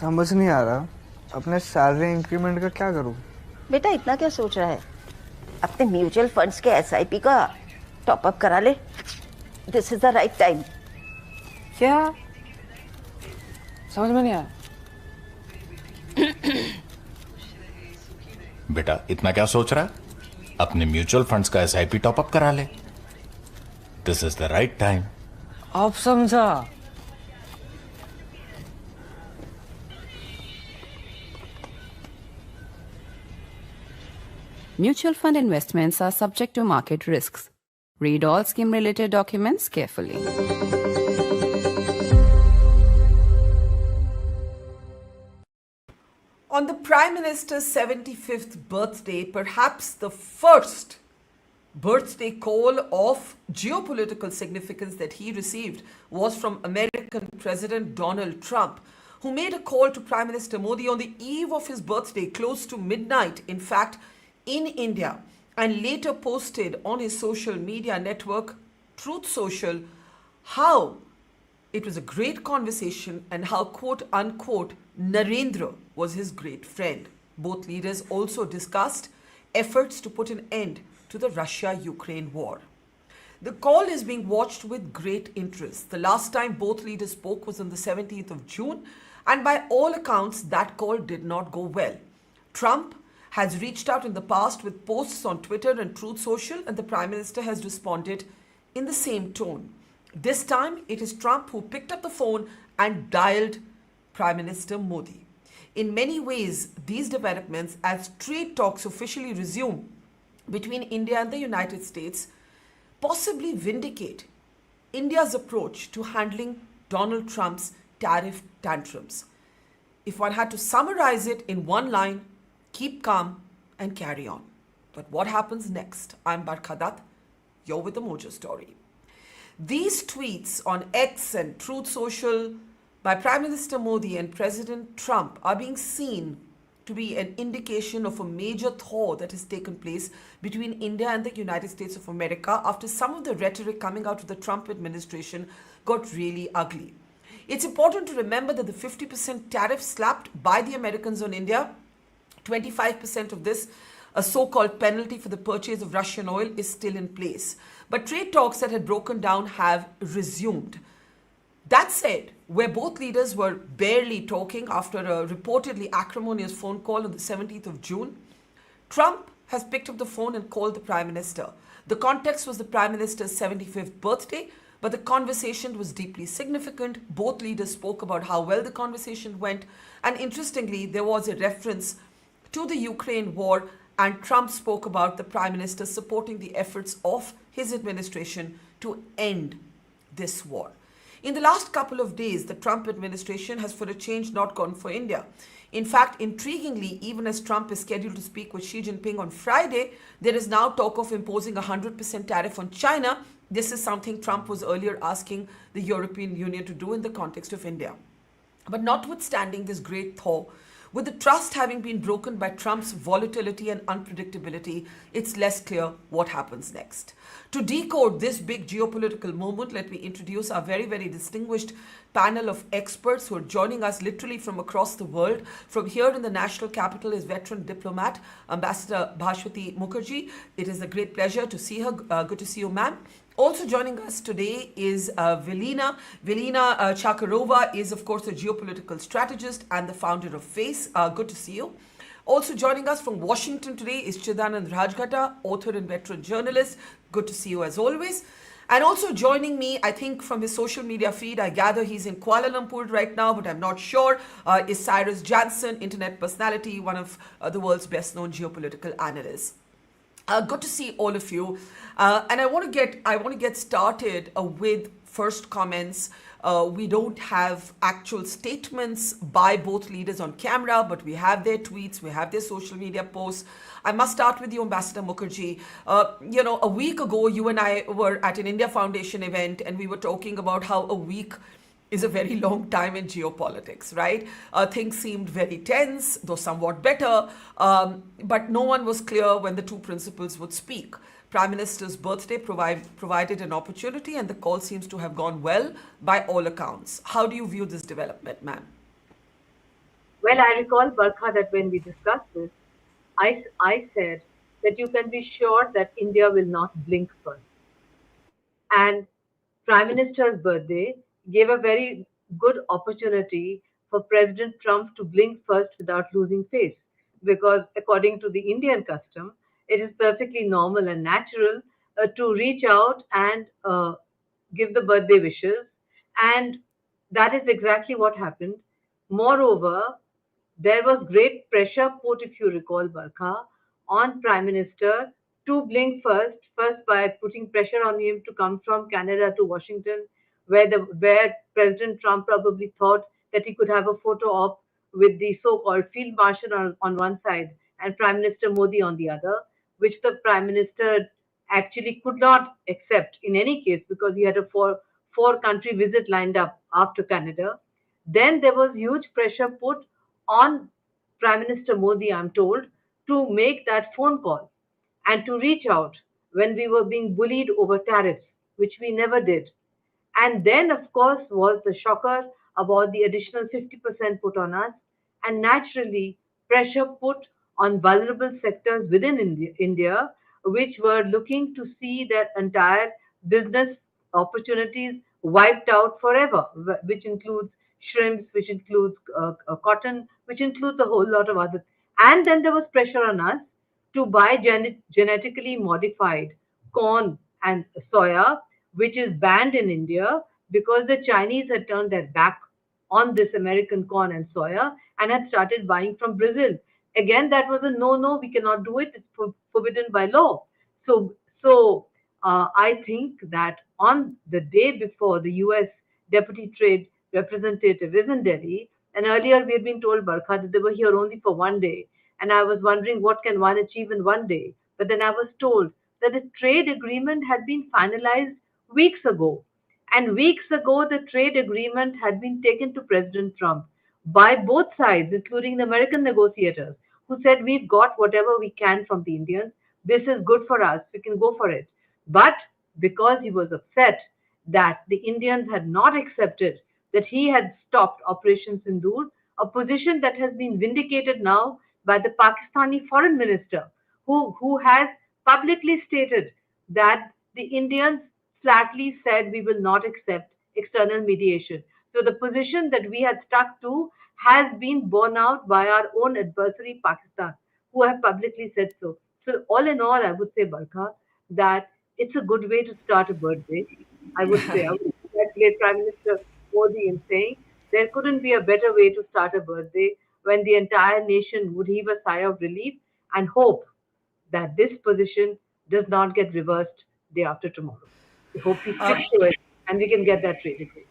समझ नहीं आ रहा अपने सैलरी इंक्रीमेंट का क्या करूं। बेटा इतना क्या सोच रहा है? अपने म्यूचुअल फंड्स के एसआईपी का टॉप अप करा ले। This is the right time. क्या समझ में नहीं आया? बेटा इतना क्या सोच रहा है? अपने म्यूचुअल फंड्स का एसआईपी टॉप अप करा ले। This is the right time. आप समझा? Mutual fund investments are subject to market risks. Read all scheme-related documents carefully. On the Prime Minister's 75th birthday, perhaps the first birthday call of geopolitical significance that he received was from American President Donald Trump, who made a call to Prime Minister Modi on the eve of his birthday, close to midnight, in fact, in India, and later posted on his social media network, Truth Social, how it was a great conversation and how, quote unquote, Narendra was his great friend. Both leaders also discussed efforts to put an end to the Russia-Ukraine war. The call is being watched with great interest. The last time both leaders spoke was on the 17th of June, and by all accounts, that call did not go well. Trump has reached out in the past with posts on Twitter and Truth Social, and the Prime Minister has responded in the same tone. This time, it is Trump who picked up the phone and dialed Prime Minister Modi. In many ways, these developments, as trade talks officially resume between India and the United States, possibly vindicate India's approach to handling Donald Trump's tariff tantrums. If one had to summarize it in one line, keep calm and carry on. But what happens next? I'm Barkha Dutt. You're with the Mojo Story. These tweets on X and Truth Social by Prime Minister Modi and President Trump are being seen to be an indication of a major thaw that has taken place between India and the United States of America after some of the rhetoric coming out of the Trump administration got really ugly. It's important to remember that the 50% tariff slapped by the Americans on India, 25% of this, a so-called penalty for the purchase of Russian oil, is still in place. But trade talks that had broken down have resumed. That said, where both leaders were barely talking after a reportedly acrimonious phone call on the 17th of June, Trump has picked up the phone and called the Prime Minister. The context was the Prime Minister's 75th birthday, but the conversation was deeply significant. Both leaders spoke about how well the conversation went, and interestingly, there was a reference to the Ukraine war, and Trump spoke about the Prime Minister supporting the efforts of his administration to end this war. In the last couple of days, the Trump administration has for a change not gone for India. In fact, intriguingly, even as Trump is scheduled to speak with Xi Jinping on Friday, there is now talk of imposing a 100% tariff on China. This is something Trump was earlier asking the European Union to do in the context of India. But notwithstanding this great thaw, with the trust having been broken by Trump's volatility and unpredictability, it's less clear what happens next. To decode this big geopolitical moment, let me introduce our very, very distinguished panel of experts who are joining us literally from across the world. From here in the national capital is veteran diplomat, Ambassador Bhaswati Mukherjee. It is a great pleasure to see her. Good to see you, ma'am. Also joining us today is Velina. Velina Chakarova is, of course, a geopolitical strategist and the founder of FACE. Good to see you. Also joining us from Washington today is Chidanand Rajghatta, author and veteran journalist. Good to see you as always. And also joining me, I think from his social media feed, I gather he's in Kuala Lumpur right now, but I'm not sure, is Cyrus Jansen, internet personality, one of the world's best known geopolitical analysts. Good to see all of you, and I want to get started with first comments. We don't have actual statements by both leaders on camera, but we have their tweets, we have their social media posts. I must start with you, Ambassador Mukherjee. A week ago, you and I were at an India Foundation event, and we were talking about how a week is a very long time in geopolitics, right? Things seemed very tense, though somewhat better, but no one was clear when the two principals would speak. Prime Minister's birthday provided an opportunity, and the call seems to have gone well by all accounts. How do you view this development, ma'am? Well, I recall, Barkha, that when we discussed this, I said that you can be sure that India will not blink first. And Prime Minister's birthday gave a very good opportunity for President Trump to blink first without losing face. Because according to the Indian custom, it is perfectly normal and natural to reach out and give the birthday wishes. And that is exactly what happened. Moreover, there was great pressure put, if you recall, Barkha, on Prime Minister to blink first by putting pressure on him to come from Canada to Washington, where President Trump probably thought that he could have a photo op with the so-called field marshal on one side and Prime Minister Modi on the other, which the Prime Minister actually could not accept in any case because he had a four country visit lined up after Canada. Then there was huge pressure put on Prime Minister Modi, I'm told, to make that phone call and to reach out when we were being bullied over tariffs, which we never did. And then, of course, was the shocker about the additional 50% put on us, and naturally, pressure put on vulnerable sectors within India, which were looking to see their entire business opportunities wiped out forever, which includes shrimps, which includes cotton, which includes a whole lot of other. And then there was pressure on us to buy genetically modified corn and soya, which is banned in India because the Chinese had turned their back on this American corn and soya and had started buying from Brazil. Again, that was a no, we cannot do it. It's forbidden by law. So, I think that on the day before the U.S. Deputy Trade Representative is in Delhi, and earlier we had been told, Barkha, that they were here only for one day. And I was wondering what can one achieve in one day. But then I was told that the trade agreement had been finalized weeks ago. And weeks ago, the trade agreement had been taken to President Trump by both sides, including the American negotiators, who said, we've got whatever we can from the Indians. This is good for us. We can go for it. But because he was upset that the Indians had not accepted that he had stopped Operation Sindoor, a position that has been vindicated now by the Pakistani foreign minister, who has publicly stated that the Indians flatly said we will not accept external mediation. So the position that we had stuck to has been borne out by our own adversary, Pakistan, who have publicly said so. So all in all, I would say, Barkha, that it's a good way to start a birthday. I would say, I would congratulate Prime Minister Modi in saying there couldn't be a better way to start a birthday when the entire nation would heave a sigh of relief and hope that this position does not get reversed day after tomorrow. We hope he sticks to it and we can get that trade agreement.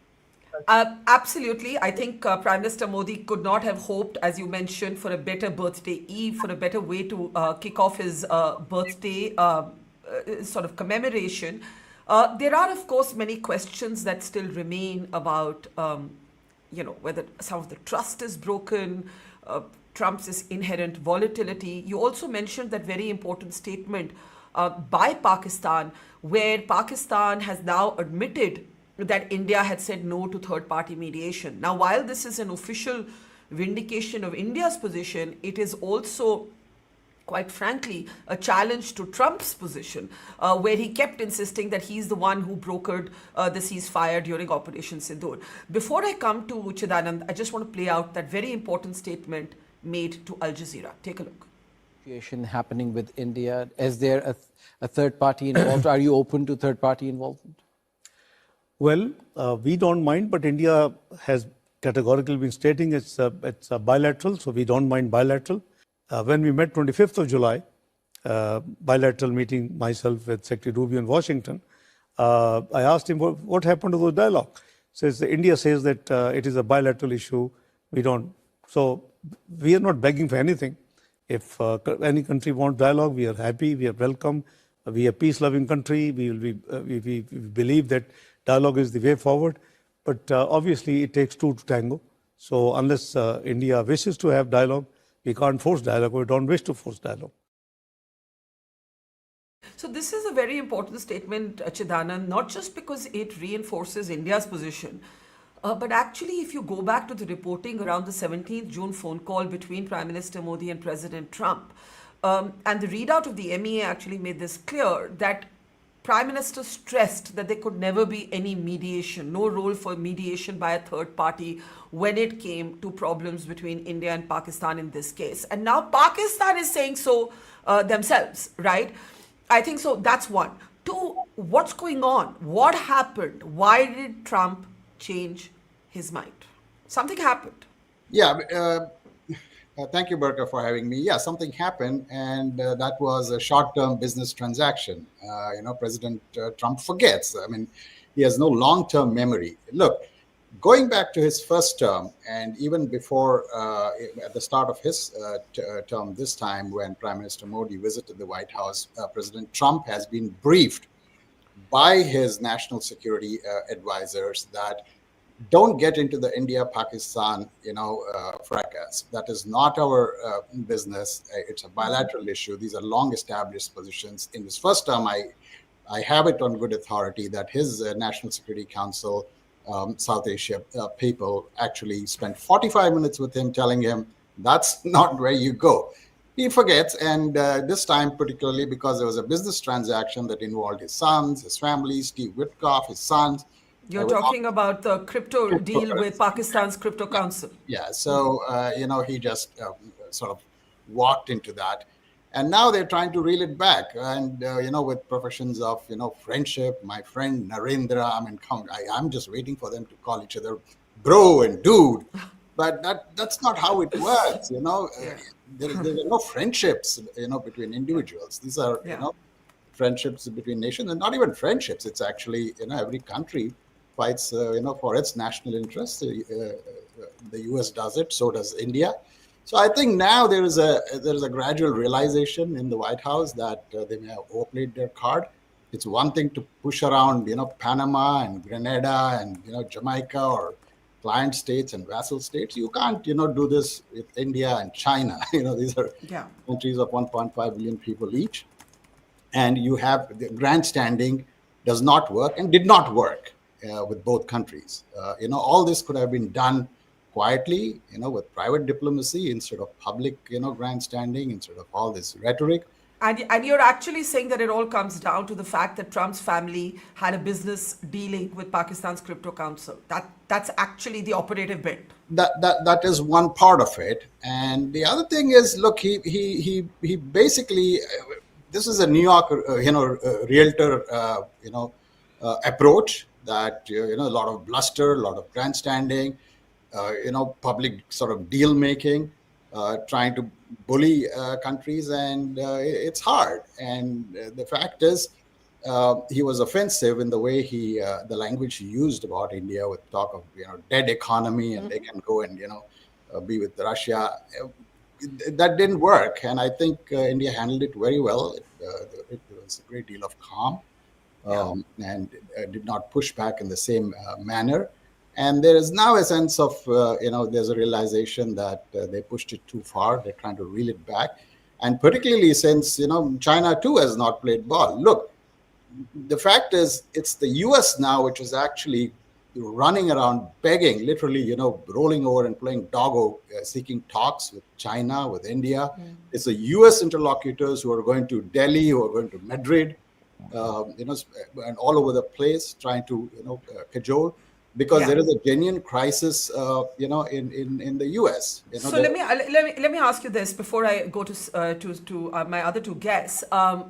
Absolutely. I think Prime Minister Modi could not have hoped, as you mentioned, for a better birthday eve, for a better way to kick off his birthday sort of commemoration. There are, of course, many questions that still remain about, whether some of the trust is broken, Trump's inherent volatility. You also mentioned that very important statement by Pakistan, where Pakistan has now admitted that India had said no to third-party mediation. Now, while this is an official vindication of India's position, it is also, quite frankly, a challenge to Trump's position, where he kept insisting that he's the one who brokered the ceasefire during Operation Sindoor. Before I come to Chidanand, I just want to play out that very important statement made to Al Jazeera. Take a look. Situation happening with India. Is there a third party involved? Are you open to third party involvement? Well, we don't mind, but India has categorically been stating it's a bilateral, so we don't mind bilateral. When we met 25th of July, bilateral meeting, myself with Secretary Rubio in Washington, I asked him what happened to the dialogue. Says India says that it is a bilateral issue. We don't. So we are not begging for anything. If any country wants dialogue, we are happy. We are welcome. We are a peace-loving country. We believe that dialogue is the way forward. But obviously, it takes two to tango. So unless India wishes to have dialogue, we can't force dialogue. We don't wish to force dialogue. So this is a very important statement, Chidanand, not just because it reinforces India's position, But actually, if you go back to the reporting around the 17th June phone call between Prime Minister Modi and President Trump, and the readout of the MEA actually made this clear that Prime Minister stressed that there could never be any mediation, no role for mediation by a third party when it came to problems between India and Pakistan in this case. And now Pakistan is saying so themselves, right? I think so. That's one. Two, what's going on? What happened? Why did Trump change his mind? Something happened. Yeah, thank you, Barkha, for having me. Yeah, something happened, and that was a short-term business transaction. President Trump forgets. I mean, he has no long-term memory. Look, going back to his first term, and even before, at the start of his term this time, when Prime Minister Modi visited the White House, President Trump has been briefed by his national security advisors that don't get into the India-Pakistan, fracas. That is not our business. It's a bilateral issue. These are long-established positions. In his first term, I have it on good authority that his National Security Council South Asia people actually spent 45 minutes with him telling him that's not where you go. He forgets, and this time particularly because there was a business transaction that involved his sons, his family, Steve Witkoff, his sons. You're talking about the crypto deal with Pakistan's crypto council. Yeah, so, he just sort of walked into that. And now they're trying to reel it back. And, with professions of, friendship, my friend Narendra, I'm just waiting for them to call each other bro and dude. But that's not how it works, There are no friendships, between individuals. These are, friendships between nations, and not even friendships. It's actually, every country fights, for its national interests. The U.S. does it, so does India. So I think now there is a gradual realization in the White House that they may have overplayed their card. It's one thing to push around, Panama and Grenada and Jamaica or client states and vassal states. You can't, do this with India and China. These are countries of 1.5 billion people each, and you have the grandstanding does not work and did not work with both countries. All this could have been done quietly, with private diplomacy instead of public, grandstanding, instead of all this rhetoric. And you're actually saying that it all comes down to the fact that Trump's family had a business dealing with Pakistan's crypto council. That's actually the operative bit. That is one part of it. And the other thing is, look, he basically, this is a New York, realtor, approach that, a lot of bluster, a lot of grandstanding, public sort of deal making, trying to bully countries, and it's hard. And the fact is, he was offensive in the way the language he used about India, with talk of dead economy, and they can go and be with Russia. That didn't work, and I think India handled it very well. It was a great deal of calm, and did not push back in the same manner. And there is now a sense of, there's a realization that they pushed it too far. They're trying to reel it back. And particularly since, China too has not played ball. Look, the fact is, it's the US now which is actually running around begging, literally, rolling over and playing doggo, seeking talks with China, with India. It's the US interlocutors who are going to Delhi, who are going to Madrid, and all over the place, trying to, cajole. Because there is a genuine crisis, in the U.S. So let me ask you this before I go to my other two guests.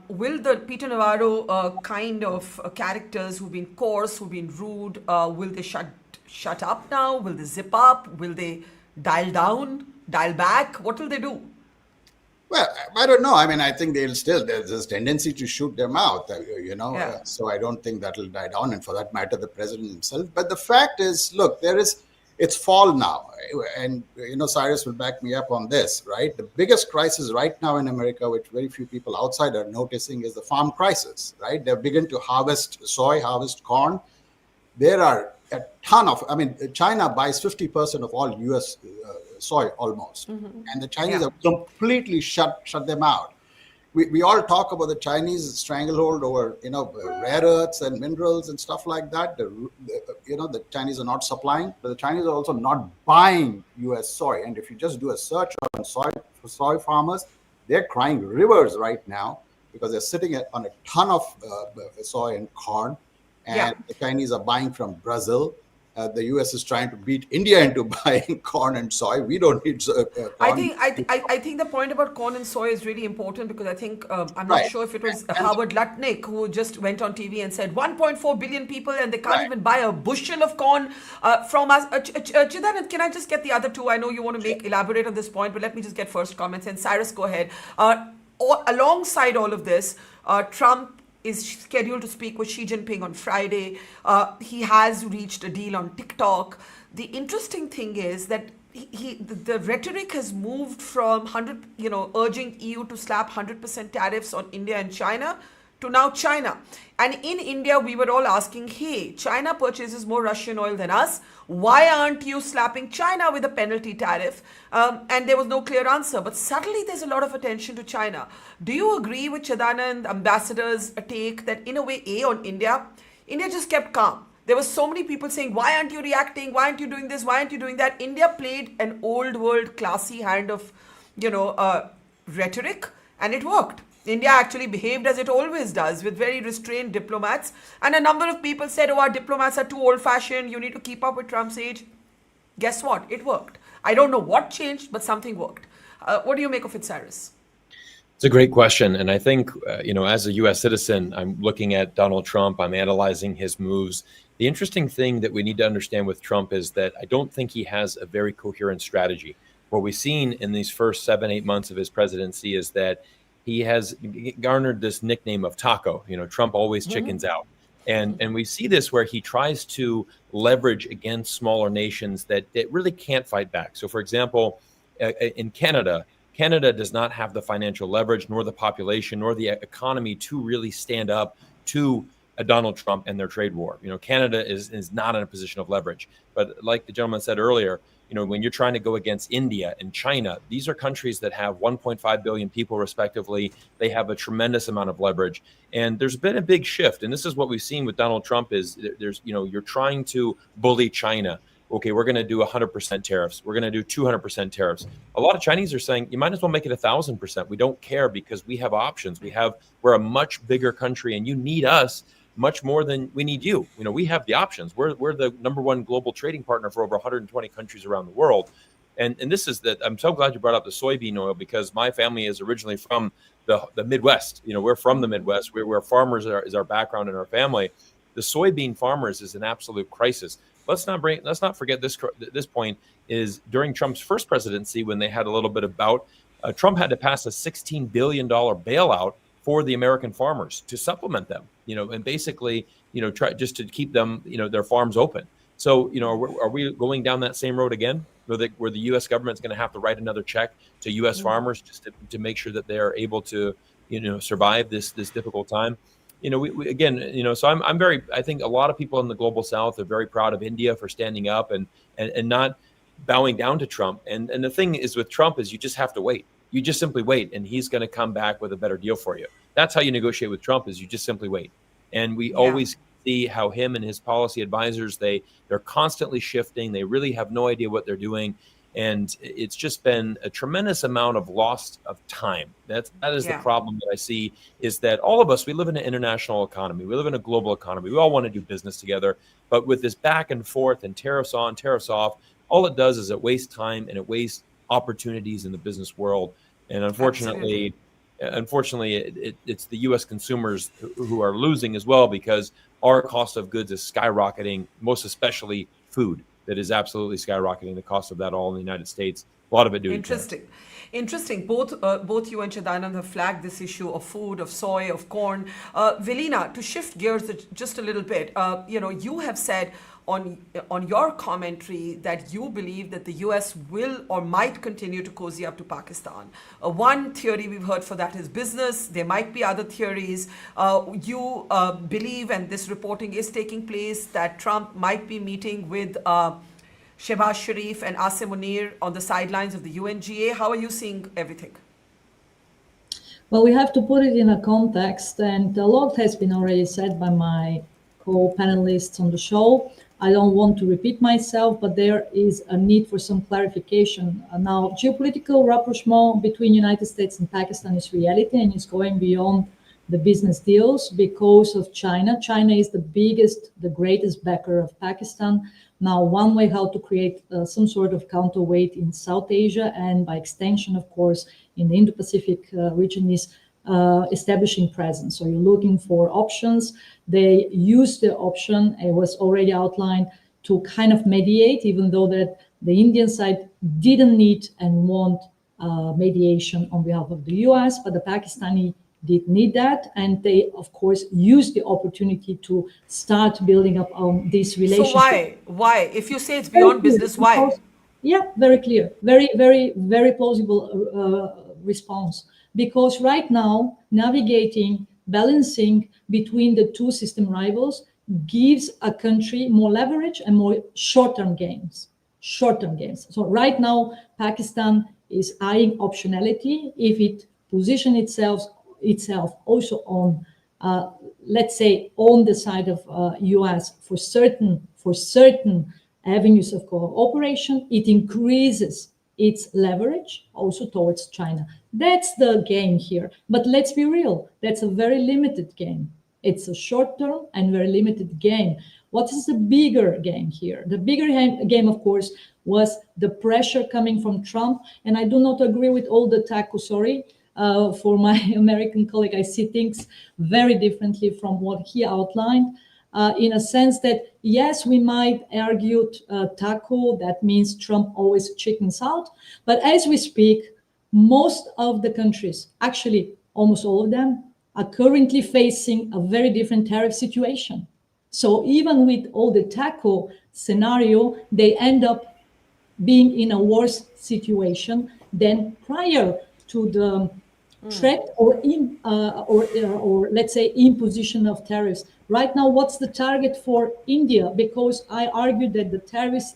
Will the Peter Navarro kind of characters who've been coarse, who've been rude, will they shut up now? Will they zip up? Will they dial down, dial back? What will they do? Well, I don't know. I think there's this tendency to shoot their mouth, so I don't think that'll die down, and for that matter, the president himself. But the fact is, look, it's fall now, and, Cyrus will back me up on this, right? The biggest crisis right now in America, which very few people outside are noticing, is the farm crisis, right? They've begun to harvest soy, harvest corn. There are a ton of, China buys 50% of all U.S. Soy almost. And the Chinese have completely shut them out. we all talk about the Chinese stranglehold over, rare earths and minerals and stuff like that. The Chinese are not supplying, but the Chinese are also not buying U.S. soy. And if you just do a search on soy farmers, they're crying rivers right now because they're sitting on a ton of soy and corn, and the Chinese are buying from Brazil. The U.S. is trying to beat India into buying corn and soy. We don't need corn. I think the point about corn and soy is really important because I think I'm not sure if it was Howard Lutnick who just went on TV and said 1.4 billion people and they can't even buy a bushel of corn from us. Chidanand, can I just get the other two? I know you want to elaborate on this point, but let me just get first comments. And Cyrus, go ahead. Alongside all of this, Trump is scheduled to speak with Xi Jinping on Friday. He has reached a deal on TikTok. The interesting thing is that the rhetoric has moved from urging EU to slap 100% tariffs on India and China to now China. And in India, we were all asking, hey, China purchases more Russian oil than us. Why aren't you slapping China with a penalty tariff? And there was no clear answer. But suddenly there's a lot of attention to China. Do you agree with Chidanand, ambassador's take that in a way, on India just kept calm? There were so many people saying, why aren't you reacting? Why aren't you doing this? Why aren't you doing that? India played an old world classy hand of, rhetoric, and it worked. India actually behaved as it always does, with very restrained diplomats. And a number of people said, our diplomats are too old-fashioned. You need to keep up with Trump's age. Guess what? It worked. I don't know what changed, but something worked. What do you make of it, Cyrus? It's a great question. And I think, as a U.S. citizen, I'm looking at Donald Trump. I'm analyzing his moves. The interesting thing that we need to understand with Trump is that I don't think he has a very coherent strategy. What we've seen in these first 7-8 months of his presidency is that he has garnered this nickname of Taco. Trump always chickens out. And we see this where he tries to leverage against smaller nations that really can't fight back. So, for example, in Canada does not have the financial leverage, nor the population, nor the economy to really stand up to Donald Trump and their trade war. Canada is not in a position of leverage. But like the gentleman said earlier, when you're trying to go against India and China, these are countries that have 1.5 billion people respectively. They have a tremendous amount of leverage. And there's been a big shift. And this is what we've seen with Donald Trump is you're trying to bully China. Okay, we're going to do 100% tariffs. We're going to do 200% tariffs. A lot of Chinese are saying, you might as well make it 1,000%. We don't care because we have options. We're a much bigger country and you need us much more than we need you. We have the options. We're the number one global trading partner for over 120 countries around the world. And this is that I'm so glad you brought up the soybean oil because my family is originally from the Midwest. We're from the Midwest. We're farmers is our background in our family. The soybean farmers is an absolute crisis. Let's not forget this point is during Trump's first presidency when they had a little bit of bout, Trump had to pass a $16 billion bailout for the American farmers to supplement them, and basically, try just to keep them, their farms open. So, are we going down that same road again, where the U.S. government's going to have to write another check to U.S. farmers just to make sure that they are able to, survive this difficult time? So I think a lot of people in the global South are very proud of India for standing up and not bowing down to Trump. And the thing is with Trump is you just have to wait. You just simply wait, and he's going to come back with a better deal for you. That's how you negotiate with Trump is you just simply wait. And we always see how him and his policy advisors, they're constantly shifting. They really have no idea what they're doing. And it's just been a tremendous amount of loss of time. That is the problem that I see is that all of us, we live in an international economy. We live in a global economy. We all want to do business together. But with this back and forth and tariffs on, tariffs off, all it does is it wastes time and it wastes opportunities in the business world. And unfortunately, it's the U.S. consumers who are losing as well because our cost of goods is skyrocketing, most especially food. That is absolutely skyrocketing the cost of that all in the United States. A lot of it doing Interesting. Both you and Chidanand have flagged this issue of food, of soy, of corn. Velina, to shift gears just a little bit, you have said on your commentary that you believe that the US will or might continue to cozy up to Pakistan. One theory we've heard for that is business. There might be other theories. You believe, and this reporting is taking place, that Trump might be meeting with Shehbaz Sharif and Asim Munir on the sidelines of the UNGA. How are you seeing everything? Well, we have to put it in a context, and a lot has been already said by my co-panelists on the show. I don't want to repeat myself, but there is a need for some clarification. Now, geopolitical rapprochement between United States and Pakistan is reality and is going beyond the business deals because of China. China is the biggest, the greatest backer of Pakistan. Now, one way how to create some sort of counterweight in South Asia and by extension, of course, in the Indo-Pacific region is establishing presence. So you're looking for options. They use the option, it was already outlined, to kind of mediate, even though that the Indian side didn't need and want mediation on behalf of the US, but the Pakistani did need that. And they, of course, used the opportunity to start building up on this relationship. So why? Why? If you say it's beyond business, why? Because, yeah, very clear. Very plausible response. Because right now, navigating, balancing between the two system rivals gives a country more leverage and more short-term gains. Short-term gains. So right now, Pakistan is eyeing optionality. If it positions itself also on, let's say, on the side of US for certain avenues of cooperation, it increases its leverage also towards China. That's the game here. But let's be real, that's a very limited game. It's a short-term and very limited game. What is the bigger game here? The bigger game, of course, was the pressure coming from Trump. And I do not agree with all the taco, for my American colleague. I see things very differently from what he outlined. In a sense that, yes, we might argue taco, that means Trump always chickens out. But as we speak, most of the countries, actually almost all of them, are currently facing a very different tariff situation. So even with all the taco scenario, they end up being in a worse situation than prior to the threat or let's say imposition of tariffs. Right now, what's the target for India? Because I argue that the tariffs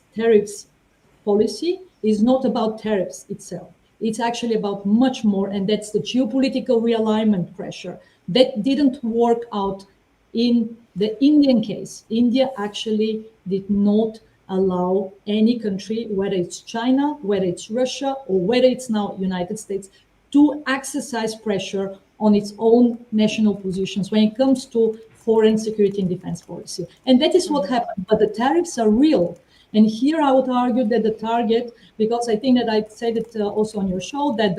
policy is not about tariffs itself. It's actually about much more, and that's the geopolitical realignment pressure. That didn't work out in the Indian case. India actually did not allow any country, whether it's China, whether it's Russia, or whether it's now United States, to exercise pressure on its own national positions when it comes to foreign security and defense policy. And that is what happened. But the tariffs are real. And here I would argue that the target, because I think that I said it also on your show, that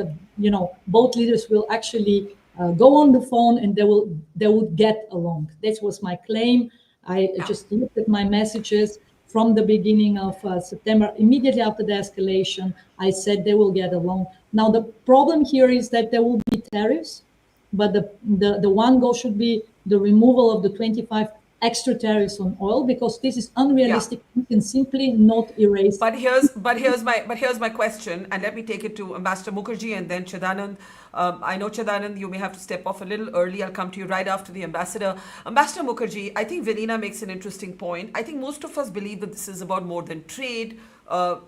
both leaders will actually go on the phone and they will get along. That was my claim. I just looked at my messages from the beginning of September, immediately after the escalation. I said they will get along. Now the problem here is that there will be tariffs, but the one goal should be the removal of the 25 extra tariffs on oil, because this is unrealistic. You can simply not erase. But here's my question, and let me take it to Ambassador Mukherjee and then Chidanand. I know, Chidanand, you may have to step off a little early. I'll come to you right after the ambassador. Ambassador Mukherjee, I think Velina makes an interesting point. I think most of us believe that this is about more than trade.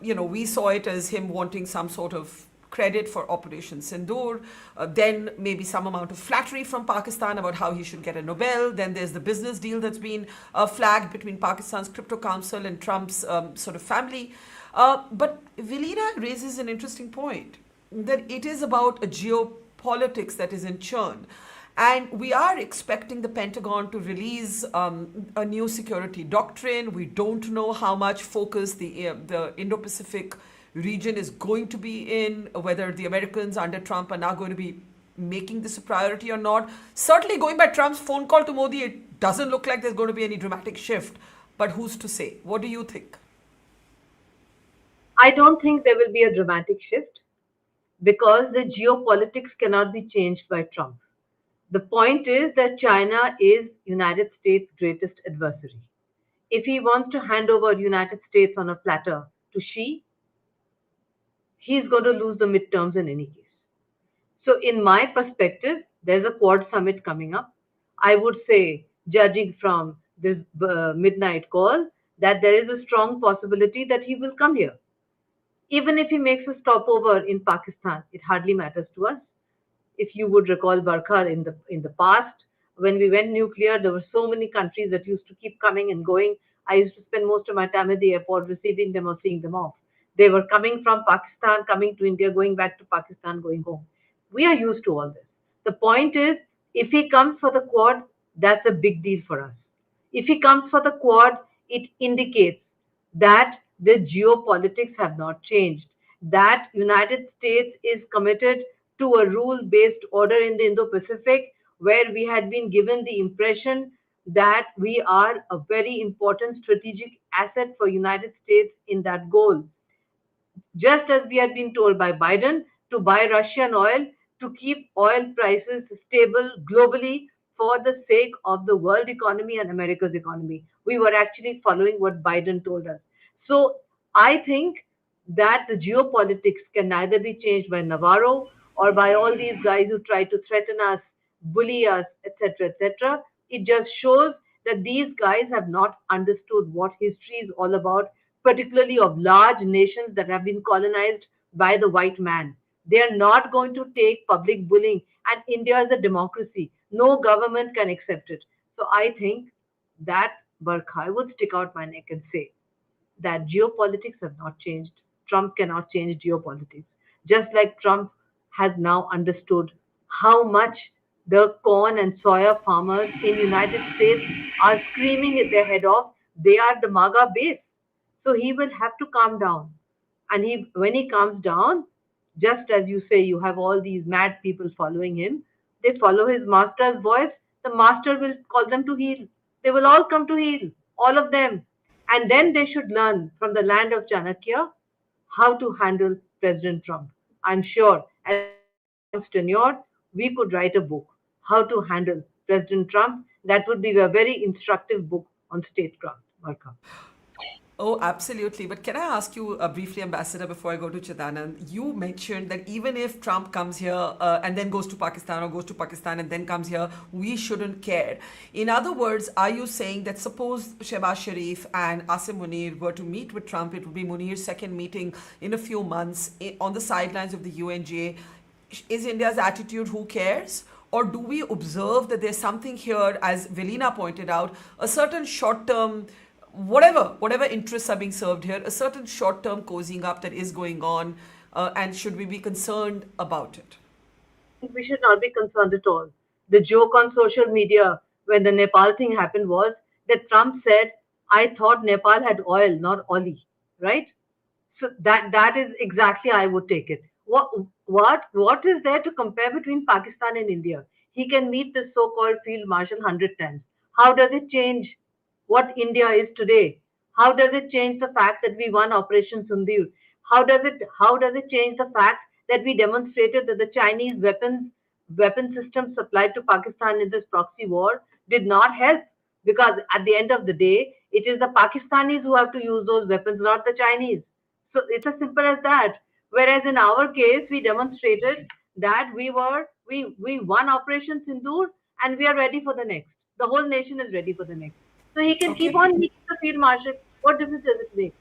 We saw it as him wanting some sort of credit for Operation Sindoor, then maybe some amount of flattery from Pakistan about how he should get a Nobel. Then there's the business deal that's been flagged between Pakistan's Crypto Council and Trump's sort of family. But Velina raises an interesting point, that it is about a geopolitics that is in churn. And we are expecting the Pentagon to release a new security doctrine. We don't know how much focus the Indo-Pacific region is going to be in, whether the Americans under Trump are now going to be making this a priority or not. Certainly, going by Trump's phone call to Modi, it doesn't look like there's going to be any dramatic shift. But who's to say? What do you think? I don't think there will be a dramatic shift, because the geopolitics cannot be changed by Trump. The point is that China is United States' greatest adversary. If he wants to hand over United States on a platter to Xi, he's going to lose the midterms in any case. So in my perspective, there's a Quad summit coming up. I would say, judging from this midnight call, that there is a strong possibility that he will come here. Even if he makes a stopover in Pakistan, it hardly matters to us. If you would recall, Barkha, in the past, when we went nuclear, there were so many countries that used to keep coming and going. I used to spend most of my time at the airport receiving them or seeing them off. They were coming from Pakistan, coming to India, going back to Pakistan, going home. We are used to all this. The point is, if he comes for the Quad, that's a big deal for us. If he comes for the Quad, it indicates that the geopolitics have not changed, that United States is committed to a rule-based order in the Indo-Pacific, where we had been given the impression that we are a very important strategic asset for United States in that goal. Just as we had been told by Biden to buy Russian oil to keep oil prices stable globally for the sake of the world economy and America's economy. We were actually following what Biden told us. So I think that the geopolitics can neither be changed by Navarro or by all these guys who try to threaten us, bully us, etc., etc. It just shows that these guys have not understood what history is all about, particularly of large nations that have been colonized by the white man. They are not going to take public bullying, and India is a democracy. No government can accept it. So I think that, Barkha, I would stick out my neck and say that geopolitics have not changed. Trump cannot change geopolitics. Just like Trump has now understood how much the corn and soya farmers in United States are screaming their head off. They are the MAGA base. So he will have to calm down. And when he calms down, just as you say, you have all these mad people following him. They follow his master's voice. The master will call them to heel. They will all come to heel, all of them. And then they should learn from the land of Chanakya how to handle President Trump. I'm sure as Trump's tenure, we could write a book, How to Handle President Trump. That would be a very instructive book on statecraft, Barkha. Oh, absolutely. But can I ask you briefly, Ambassador, before I go to Chidanand? You mentioned that even if Trump comes here and then goes to Pakistan, or goes to Pakistan and then comes here, we shouldn't care. In other words, are you saying that suppose Shehbaz Sharif and Asim Munir were to meet with Trump, it would be Munir's second meeting in a few months on the sidelines of the UNGA? Is India's attitude, who cares? Or do we observe that there's something here, as Velina pointed out, a certain short-term, whatever interests are being served here, a certain short-term cozying up that is going on, and should we be concerned about it? We should not be concerned at all. The joke on social media when the Nepal thing happened was that Trump said, I thought Nepal had oil, not Oli, right? So that is exactly how I would take it. What is there to compare between Pakistan and India? He can meet the so-called field marshal 100 times. How does it change what India is today? How does it change the fact that we won Operation Sindoor? How does it change the fact that we demonstrated that the Chinese weapon systems supplied to Pakistan in this proxy war did not help? Because at the end of the day, it is the Pakistanis who have to use those weapons, not the Chinese. So it's as simple as that. Whereas in our case, we demonstrated that we won Operation Sindoor and we are ready for the next. The whole nation is ready for the next. So he can keep on meeting the field marshal. What difference does it make?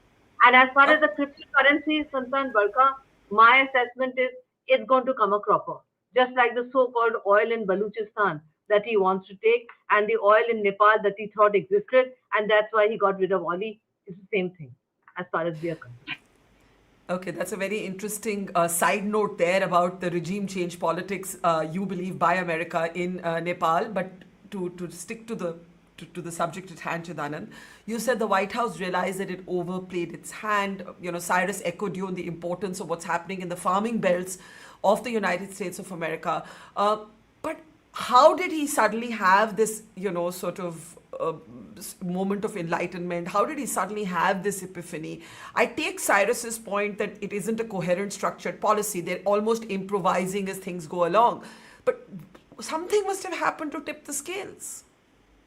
And as far as the cryptocurrency is concerned, Barkha, my assessment is it's going to come a cropper. Just like the so-called oil in Baluchistan that he wants to take, and the oil in Nepal that he thought existed, and that's why he got rid of Oli. It's the same thing as far as we are concerned. Okay, that's a very interesting side note there about the regime change politics, you believe, by America in Nepal. But to stick to the subject at hand, Chidanand, you said the White House realized that it overplayed its hand. Cyrus echoed you on the importance of what's happening in the farming belts of the United States of America. But how did he suddenly have this, sort of moment of enlightenment? How did he suddenly have this epiphany? I take Cyrus's point that it isn't a coherent, structured policy. They're almost improvising as things go along. But something must have happened to tip the scales.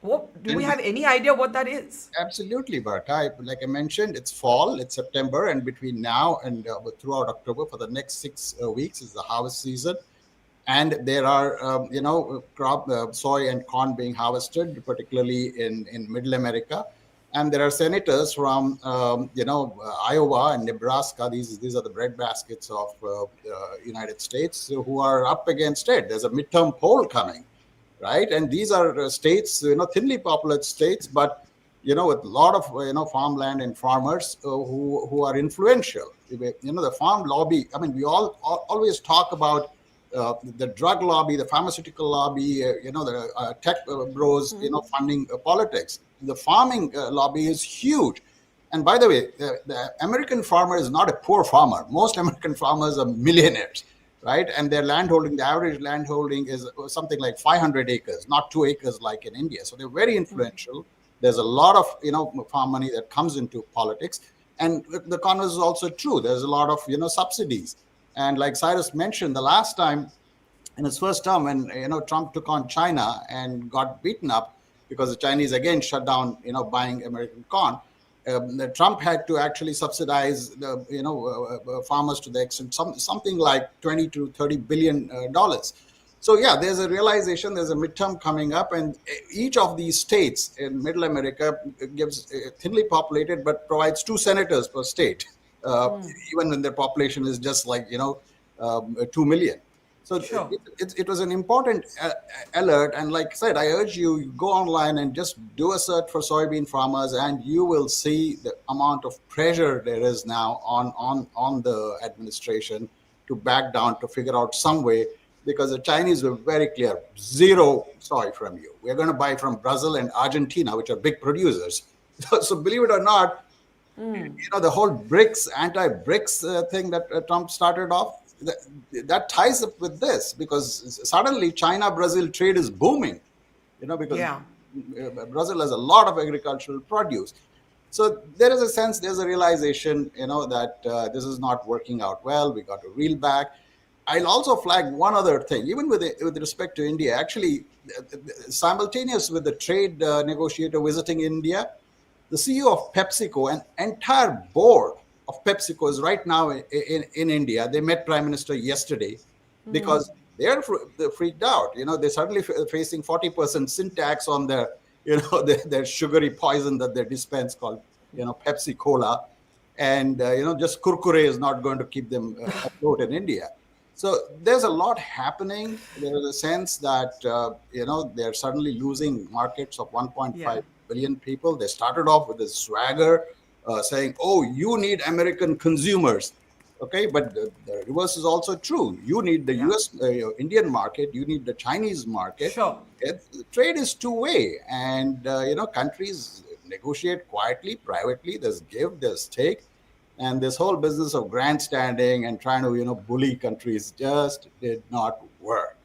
Do we have any idea what that is? Absolutely, Barkha. Like I mentioned, it's fall, it's September, and between now and throughout October, for the next 6 weeks is the harvest season. And there are, crop soy and corn being harvested, particularly in Middle America. And there are senators from, Iowa and Nebraska. These are the breadbaskets of United States who are up against it. There's a midterm poll coming, right? And these are states, thinly populated states, but with a lot of farmland and farmers who are influential. The farm lobby. I mean, we always talk about the drug lobby, the pharmaceutical lobby, the tech bros, funding politics. The farming lobby is huge. And by the way, the American farmer is not a poor farmer. Most American farmers are millionaires, right? And their landholding, the average landholding is something like 500 acres, not 2 acres like in India. So they're very influential. There's a lot of, farm money that comes into politics. And the converse is also true. There's a lot of, subsidies. And like Cyrus mentioned, the last time in his first term, when, Trump took on China and got beaten up because the Chinese again shut down, buying American corn, Trump had to actually subsidize the, farmers to the extent something like $20 to $30 billion. So yeah, there's a realization, there's a midterm coming up, and each of these states in Middle America gives thinly populated, but provides 2 senators per state, even when their population is just like 2 million. So Sure. it was an important alert, and like I said, I urge you go online and just do a search for soybean farmers, and you will see the amount of pressure there is now on the administration to back down, to figure out some way. Because the Chinese were very clear, zero soy from you. We're going to buy from Brazil and Argentina, which are big producers. So believe it or not, the whole BRICS, anti-BRICS thing that Trump started off, that ties up with this, because suddenly China-Brazil trade is booming, because Brazil has a lot of agricultural produce. So there is a sense, there's a realization, that this is not working out well. We got to reel back. I'll also flag one other thing, even with respect to India. Actually, simultaneous with the trade negotiator visiting India, the CEO of PepsiCo, an entire board of PepsiCo is right now in India. They met Prime Minister yesterday because they're freaked out. They're suddenly facing 40% sin tax on their, their sugary poison that they dispense called, Pepsi Cola. And, just Kurkure is not going to keep them afloat in India. So there's a lot happening. There is a sense that, they're suddenly losing markets of 1.5 billion people. They started off with this swagger saying, oh, you need American consumers. Okay, but the reverse is also true. You need the US, Indian market. You need the Chinese market. Sure. Trade is two-way. And, countries negotiate quietly, privately. There's give, there's take. And this whole business of grandstanding and trying to, bully countries just did not work.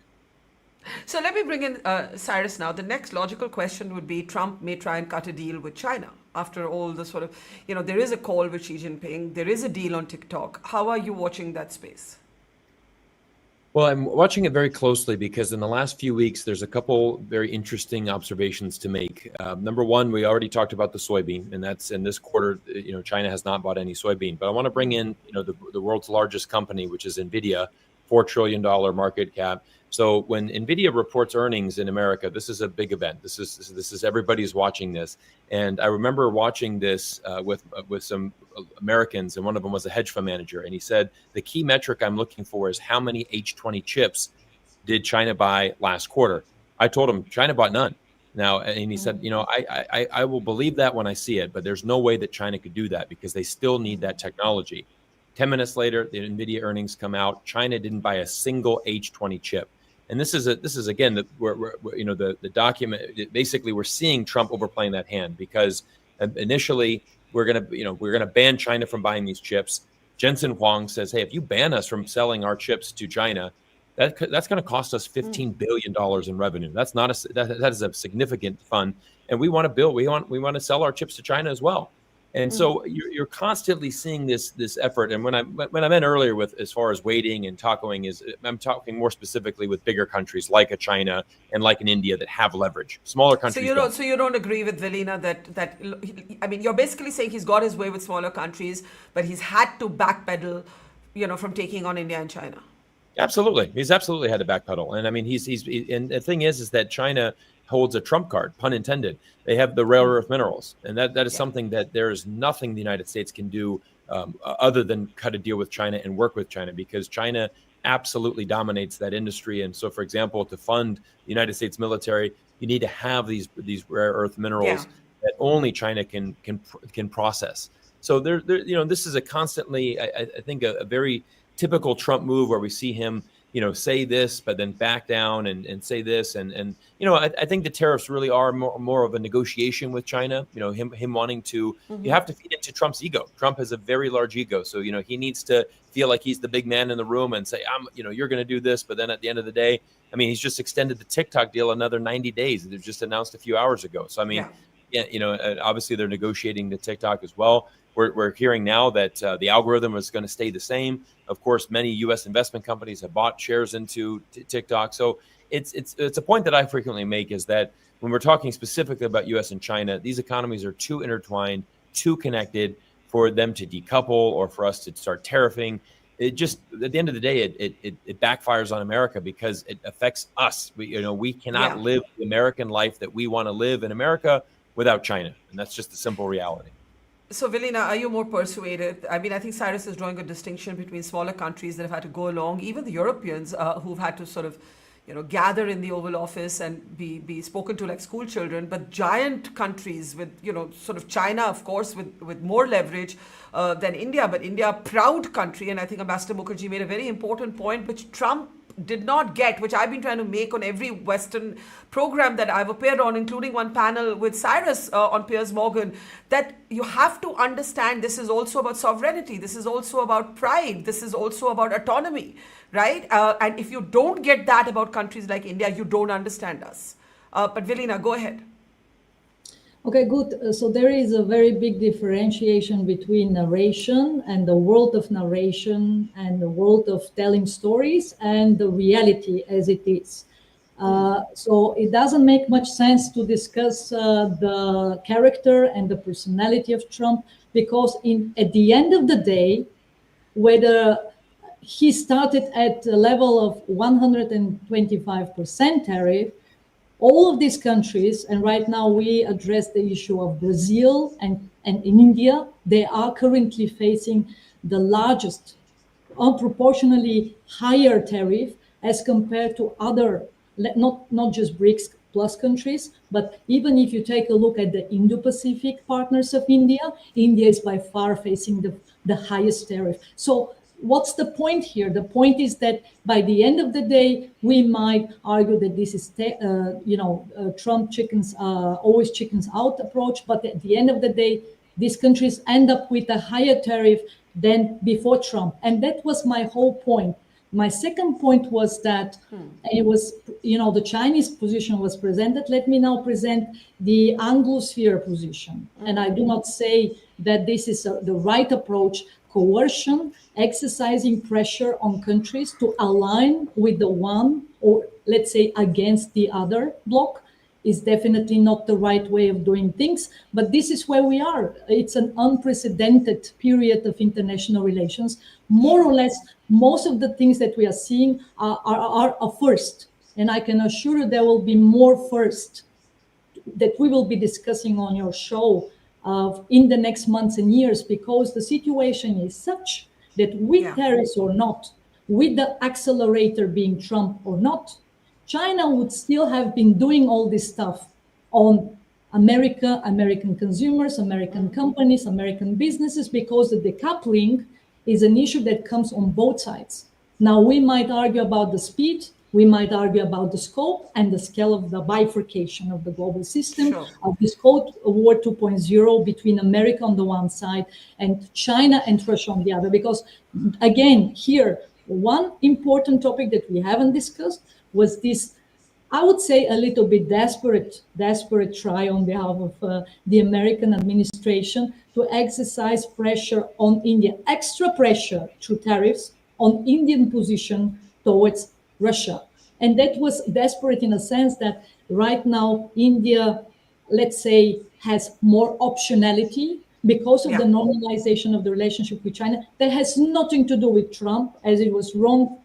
So let me bring in Cyrus now. The next logical question would be Trump may try and cut a deal with China. After all the sort of, there is a call with Xi Jinping. There is a deal on TikTok. How are you watching that space? Well, I'm watching it very closely because in the last few weeks, there's a couple very interesting observations to make. Number one, we already talked about the soybean, and that's in this quarter, China has not bought any soybean. But I want to bring in, the world's largest company, which is NVIDIA, $4 trillion market cap. So when NVIDIA reports earnings in America, this is a big event. This is everybody's watching this. And I remember watching this with some Americans, and one of them was a hedge fund manager. And he said, the key metric I'm looking for is how many H20 chips did China buy last quarter? I told him China bought none. Now, and he said, I will believe that when I see it, but there's no way that China could do that because they still need that technology. 10 minutes later, the NVIDIA earnings come out. China didn't buy a single H20 chip. And this is again the document. Basically, we're seeing Trump overplaying that hand because initially we're gonna ban China from buying these chips. Jensen Huang says, hey, if you ban us from selling our chips to China, that's going to cost us $15 billion in revenue. That's not that is a significant fund, and we want to build. We want to sell our chips to China as well. And so you're constantly seeing this effort. And when I meant earlier with as far as waiting and talking I'm talking more specifically with bigger countries like a China and like an India that have leverage. Smaller countries. So you don't agree with Velina that I mean, you're basically saying he's got his way with smaller countries, but he's had to backpedal, from taking on India and China. Absolutely, he's absolutely had to backpedal, and I mean and the thing is that China holds a trump card, pun intended. They have the rare earth minerals, and that is something that there is nothing the United States can do other than cut a deal with China and work with China, because China absolutely dominates that industry. And so, for example, to fund the United States military, you need to have these rare earth minerals that only China can process. So this is a constantly, I think, a very typical Trump move where we see him, say this, but then back down and say this. And I think the tariffs really are more of a negotiation with China, him wanting to, you have to feed into Trump's ego. Trump has a very large ego. So, he needs to feel like he's the big man in the room and say, you're going to do this. But then at the end of the day, he's just extended the TikTok deal another 90 days. It was just announced a few hours ago. So, obviously they're negotiating the TikTok as well. We're hearing now that the algorithm is going to stay the same. Of course, many U.S. investment companies have bought shares into TikTok. So it's a point that I frequently make, is that when we're talking specifically about U.S. and China, these economies are too intertwined, too connected for them to decouple or for us to start tariffing. It just, at the end of the day, it backfires on America because it affects us. We cannot live the American life that we want to live in America without China, and that's just the simple reality. So, Vilina, are you more persuaded? I think Cyrus is drawing a distinction between smaller countries that have had to go along, even the Europeans who've had to sort of, gather in the Oval Office and be spoken to like school children, but giant countries with, sort of China, of course, with more leverage than India, but India, a proud country. And I think Ambassador Mukherjee made a very important point, which Trump did not get, which I've been trying to make on every Western program that I've appeared on, including one panel with Cyrus on Piers Morgan, that you have to understand this is also about sovereignty. This is also about pride. This is also about autonomy, right? And if you don't get that about countries like India, you don't understand us. But Vilina, go ahead. Okay, good. So there is a very big differentiation between narration and the world of narration and the world of telling stories and the reality as it is. So it doesn't make much sense to discuss the character and the personality of Trump, because at the end of the day, whether he started at a level of 125% tariff, all of these countries, and right now we address the issue of Brazil and in India, they are currently facing the largest, unproportionally higher tariff as compared to other, not just BRICS plus countries, but even if you take a look at the Indo-Pacific partners of India, India is by far facing the highest tariff. So what's the point here? The point is that by the end of the day, we might argue that this is, Trump always chickens out approach. But at the end of the day, these countries end up with a higher tariff than before Trump. And that was my whole point. My second point was that it was, the Chinese position was presented. Let me now present the Anglosphere position. And I do not say that this is the right approach. Coercion, exercising pressure on countries to align with the one, or let's say against the other bloc, is definitely not the right way of doing things. But this is where we are. It's an unprecedented period of international relations. More or less, most of the things that we are seeing are a first. And I can assure you there will be more first that we will be discussing on your show in the next months and years, because the situation is such that with tariffs or not, with the accelerator being Trump or not, China would still have been doing all this stuff on America, American consumers, American companies, American businesses, because the decoupling is an issue that comes on both sides. Now, we might argue about the speed, we might argue about the scope and the scale of the bifurcation of the global system, of this Cold War 2.0 between America on the one side and China and Russia on the other. Because again, here, one important topic that we haven't discussed was this, I would say, a little bit desperate try on behalf of the American administration to exercise pressure on India, extra pressure through tariffs on Indian position towards Russia. And that was desperate in a sense that right now India, let's say, has more optionality because of the normalization of the relationship with China. That has nothing to do with Trump, as it was wrong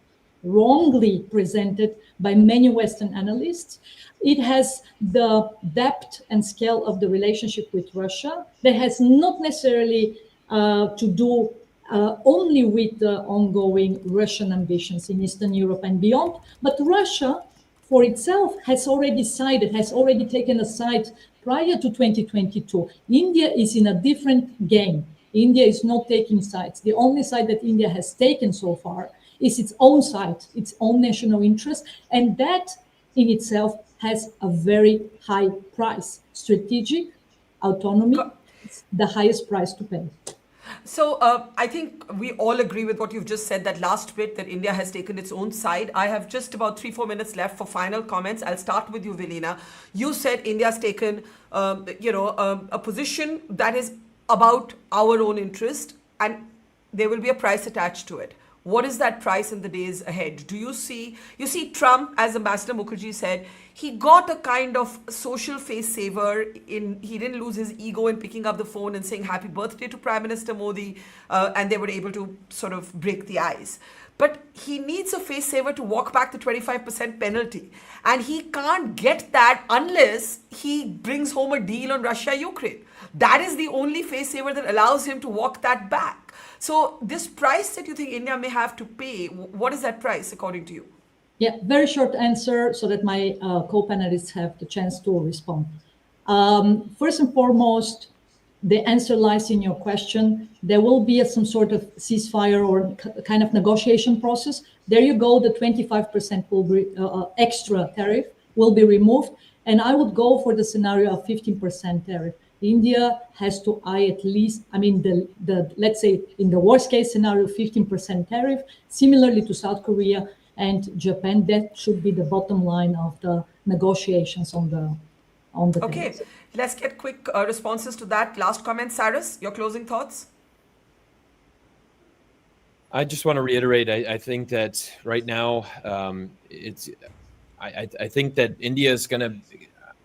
wrongly presented by many Western analysts. It has the depth and scale of the relationship with Russia that has not necessarily to do only with the ongoing Russian ambitions in Eastern Europe and beyond, but Russia for itself has already sided, has already taken a side prior to 2022. India is in a different game. India is not taking sides. The only side that India has taken so far is its own side, its own national interest, and that in itself has a very high price. Strategic autonomy is the highest price to pay. So I think we all agree with what you've just said, that last bit, that India has taken its own side. I have just about 3-4 minutes left for final comments. I'll start with you, Velina. You said India's taken, a position that is about our own interest, and there will be a price attached to it. What is that price in the days ahead? Do you see Trump, as Ambassador Mukherjee said, he got a kind of social face saver he didn't lose his ego in picking up the phone and saying happy birthday to Prime Minister Modi, and they were able to sort of break the ice. But he needs a face saver to walk back the 25% penalty. And he can't get that unless he brings home a deal on Russia-Ukraine. That is the only face saver that allows him to walk that back. So this price that you think India may have to pay, what is that price according to you? Yeah, very short answer so that my co-panelists have the chance to respond. First and foremost, the answer lies in your question. There will be some sort of ceasefire or kind of negotiation process. There you go, the 25% will be extra tariff will be removed. And I would go for the scenario of 15% tariff. India has to eye at least, let's say in the worst case scenario, 15% tariff, similarly to South Korea and Japan. That should be the bottom line of the negotiations on the Okay, tariffs. Let's get quick responses to that. Last comment, Cyrus, your closing thoughts? I just want to reiterate, I think that right now, I think that India is going to,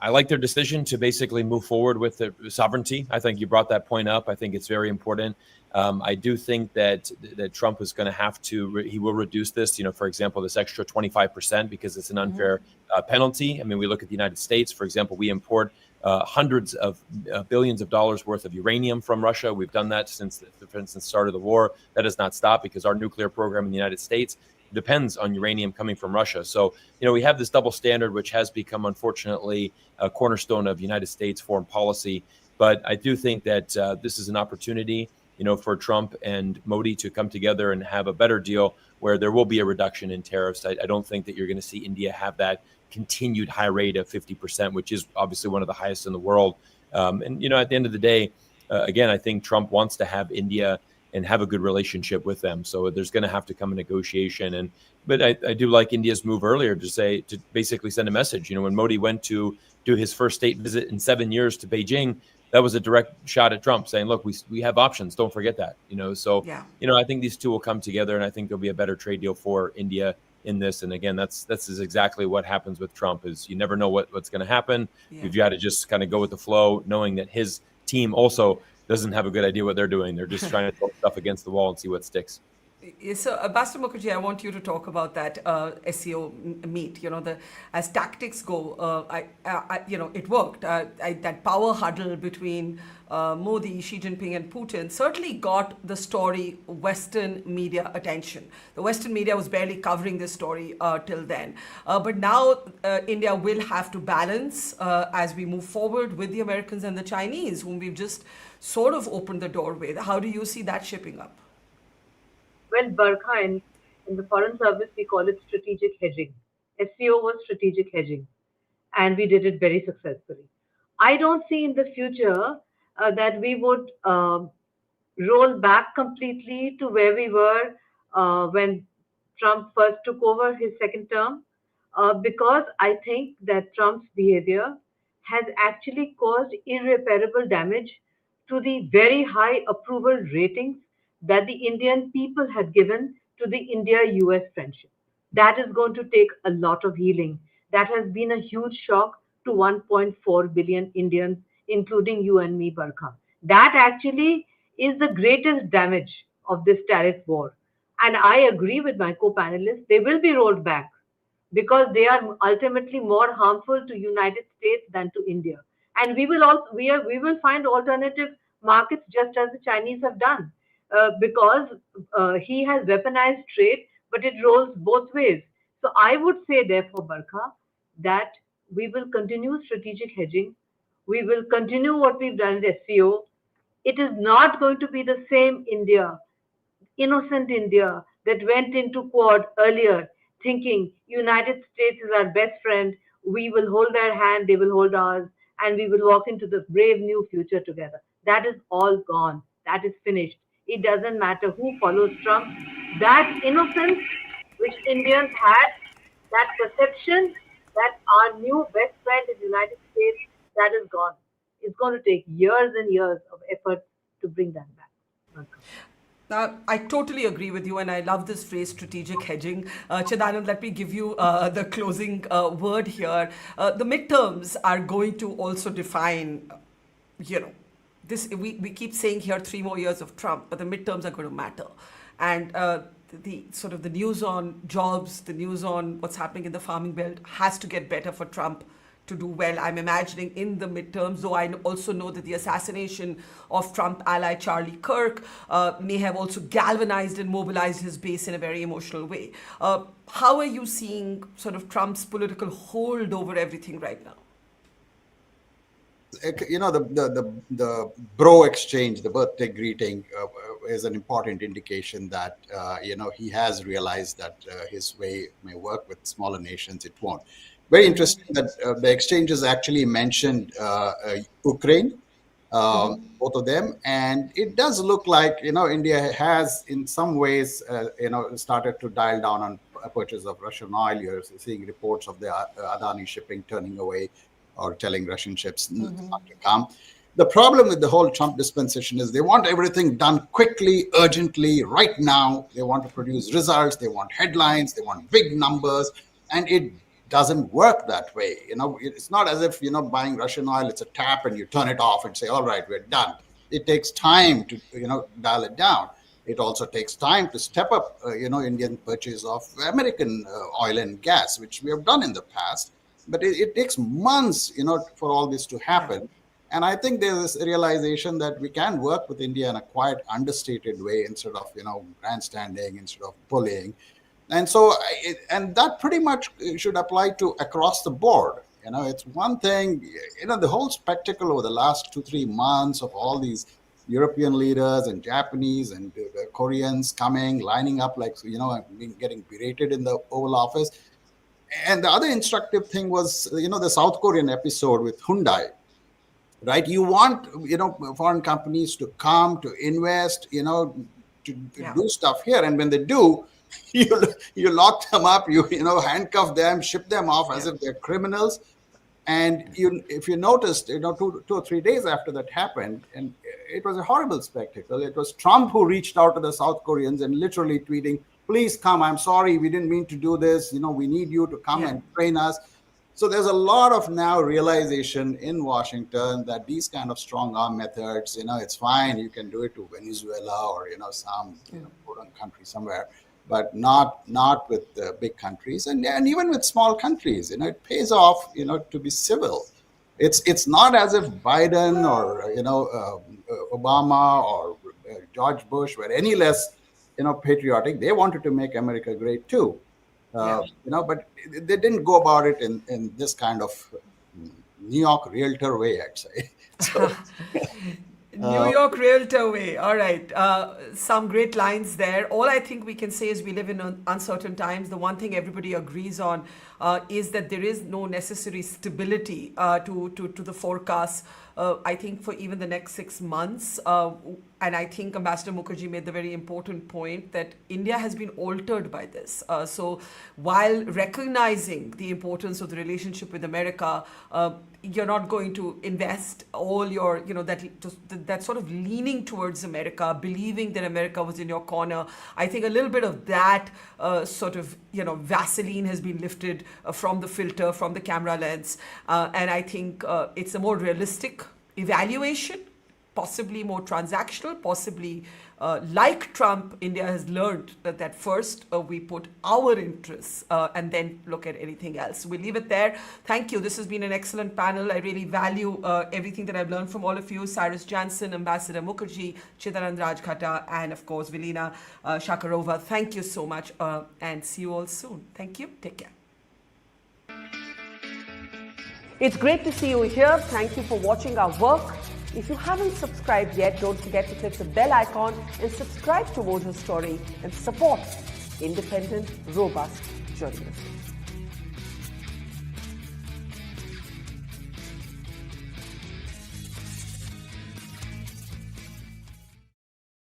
I like their decision to basically move forward with the sovereignty. I think you brought that point up. I think it's very important. I do think that Trump is going to have to, he will reduce this, for example, this extra 25% because it's an unfair penalty. I mean, we look at the United States, for example, we import hundreds of billions of dollars worth of uranium from Russia. We've done that since the start of the war. That has not stopped because our nuclear program in the United States depends on uranium coming from Russia. So, we have this double standard, which has become, unfortunately, a cornerstone of United States foreign policy. But I do think that this is an opportunity, for Trump and Modi to come together and have a better deal where there will be a reduction in tariffs. I don't think that you're going to see India have that continued high rate of 50%, which is obviously one of the highest in the world. And, at the end of the day, again, I think Trump wants to have India and have a good relationship with them. So there's going to have to come a negotiation. But I do like India's move earlier to basically send a message. When Modi went to do his first state visit in 7 years to Beijing, that was a direct shot at Trump saying, look, we have options. Don't forget that, So, I think these two will come together and I think there'll be a better trade deal for India in this. And again, that's exactly what happens with Trump is you never know what's going to happen. You've got to just kind of go with the flow, knowing that his team also doesn't have a good idea what they're doing. They're just trying to throw stuff against the wall and see what sticks. So, Ambassador Mukherjee, I want you to talk about that SCO meet. As tactics go, it worked. That power huddle between Modi, Xi Jinping, and Putin certainly got the story Western media attention. The Western media was barely covering this story till then. But now India will have to balance as we move forward with the Americans and the Chinese, whom we've just sort of opened the door with. How do you see that shaping up? Well, Barkha, in the Foreign Service, we call it strategic hedging. SCO was strategic hedging, and we did it very successfully. I don't see in the future that we would roll back completely to where we were when Trump first took over his second term, because I think that Trump's behavior has actually caused irreparable damage to the very high approval ratings that the Indian people had given to the India-US friendship. That is going to take a lot of healing. That has been a huge shock to 1.4 billion Indians, including you and me, Barkha. That actually is the greatest damage of this tariff war. And I agree with my co-panelists, they will be rolled back because they are ultimately more harmful to United States than to India. And we will find alternative markets just as the Chinese have done, because he has weaponized trade, but it rolls both ways. So I would say, therefore, Barkha, that we will continue strategic hedging. We will continue what we've done at SCO. It is not going to be the same India, innocent India, that went into Quad earlier thinking United States is our best friend, we will hold their hand, they will hold ours, and we will walk into the brave new future together. That is all gone. That is finished. It doesn't matter who follows Trump. That innocence which Indians had, that perception that our new best friend is United States, that is gone. It's going to take years and years of effort to bring that back. Welcome. I totally agree with you, and I love this phrase, strategic hedging. Chidanand, let me give you the closing word here. The midterms are going to also define, this. We keep saying here 3 more years of Trump, but the midterms are going to matter. And the news on jobs, the news on what's happening in the farming belt has to get better for Trump to do well. I'm imagining in the midterms, though I also know that the assassination of Trump ally Charlie Kirk may have also galvanized and mobilized his base in a very emotional way. How are you seeing sort of Trump's political hold over everything right now? The bro exchange, the birthday greeting, is an important indication that he has realized that his way may work with smaller nations. It won't. Very interesting that the exchanges actually mentioned Ukraine, both of them, and it does look like India has in some ways started to dial down on a purchase of Russian oil. You're seeing reports of the Adani shipping turning away or telling Russian ships not to come. The problem with the whole Trump dispensation is they want everything done quickly, urgently, right now. They want to produce results. They want headlines. They want big numbers, and it doesn't work that way. It's not as if buying Russian oil, it's a tap and you turn it off and say, all right, we're done. It takes time to dial it down. It also takes time to step up Indian purchase of American oil and gas, which we have done in the past. But it takes months for all this to happen. And I think there's this realization that we can work with India in a quite understated way instead of grandstanding, instead of bullying. And so, and that pretty much should apply to across the board. It's one thing, the whole spectacle over the last 2-3 months of all these European leaders and Japanese and Koreans coming, lining up like, getting berated in the Oval Office. And the other instructive thing was, the South Korean episode with Hyundai, right? You want, foreign companies to come, to invest, to do stuff here. And when they do, you lock them up, you handcuff them, ship them off as if they're criminals. And if you noticed, 2 or 3 days after that happened, and it was a horrible spectacle. It was Trump who reached out to the South Koreans and literally tweeting, please come, I'm sorry, we didn't mean to do this. We need you to come and train us. So there's a lot of now realization in Washington that these kind of strong arm methods, it's fine. You can do it to Venezuela or, some foreign country somewhere, but not with the big countries. And even with small countries, it pays off, to be civil. It's not as if Biden or, Obama or George Bush were any less, patriotic. They wanted to make America great too. But they didn't go about it in this kind of New York realtor way, I'd say. So, New York realtor way. All right. Some great lines there. All I think we can say is we live in uncertain times. The one thing everybody agrees on is that there is no necessary stability to the forecast. I think for even the next 6 months. And I think Ambassador Mukherjee made the very important point that India has been altered by this. So while recognizing the importance of the relationship with America, you're not going to invest all your, that sort of leaning towards America, believing that America was in your corner. I think a little bit of that Vaseline has been lifted from the filter, from the camera lens. And I think it's a more realistic evaluation possibly more transactional, possibly like Trump, India has learned that first we put our interests and then look at anything else. We'll leave it there. Thank you. This has been an excellent panel. I really value everything that I've learned from all of you. Cyrus Jansen, Ambassador Mukherjee, Chidanand Rajghatta, and of course, Vilina Shakarova. Thank you so much and see you all soon. Thank you. Take care. It's great to see you here. Thank you for watching our work. If you haven't subscribed yet, don't forget to click the bell icon and subscribe to Mojo Story and support independent, robust journalism.